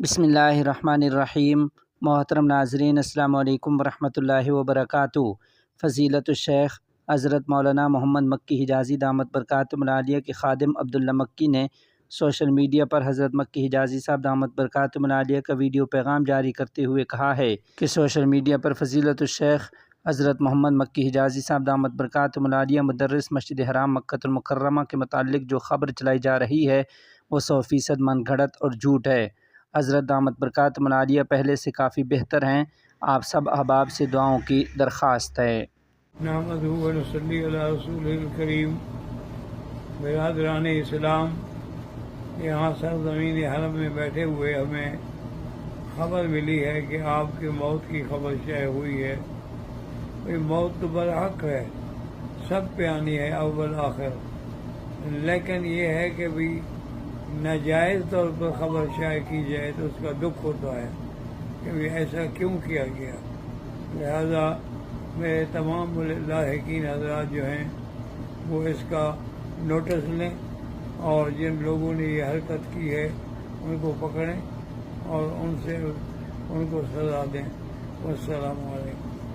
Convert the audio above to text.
بسم اللہ الرحمن الرحیم۔ محترم ناظرین، السلام علیکم ورحمۃ اللہ وبرکاتہ۔ فضیلت الشیخ حضرت مولانا محمد مکی حجازی دامت برکاتہم العالیہ کے خادم عبداللہ مکی نے سوشل میڈیا پر حضرت مکی حجازی صاحب دامت برکاتہم العالیہ کا ویڈیو پیغام جاری کرتے ہوئے کہا ہے کہ سوشل میڈیا پر فضیلت الشیخ حضرت محمد مکی حجازی صاحب دامت برکاتہم العالیہ مدرس مسجد حرام مکہ المکرمہ کے متعلق جو خبر چلائی جا رہی ہے وہ 100% من گھڑت اور جھوٹ ہے۔ حضرت دامت برکاتہم العالیہ پہلے سے کافی بہتر ہیں۔ آپ سب احباب سے دعاؤں کی درخواست ہے۔ نحمدہ و نصلی علی رسولہ الکریم۔ برادران اسلام، یہاں سرزمین حرم میں بیٹھے ہوئے ہمیں خبر ملی ہے کہ آپ کی موت کی خبر شائع ہوئی ہے۔ یہ موت تو برحق ہے، سب پہ آنی ہے اول آخر، لیکن یہ ہے کہ بھی ناجائز طور پر خبر شائع کی جائے تو اس کا دکھ ہوتا ہے کہ بھی ایسا کیوں کیا گیا۔ لہذا میرے تمام لاحقین حضرات جو ہیں وہ اس کا نوٹس لیں اور جن لوگوں نے یہ حرکت کی ہے ان کو پکڑیں اور ان کو سزا دیں۔ والسلام علیکم۔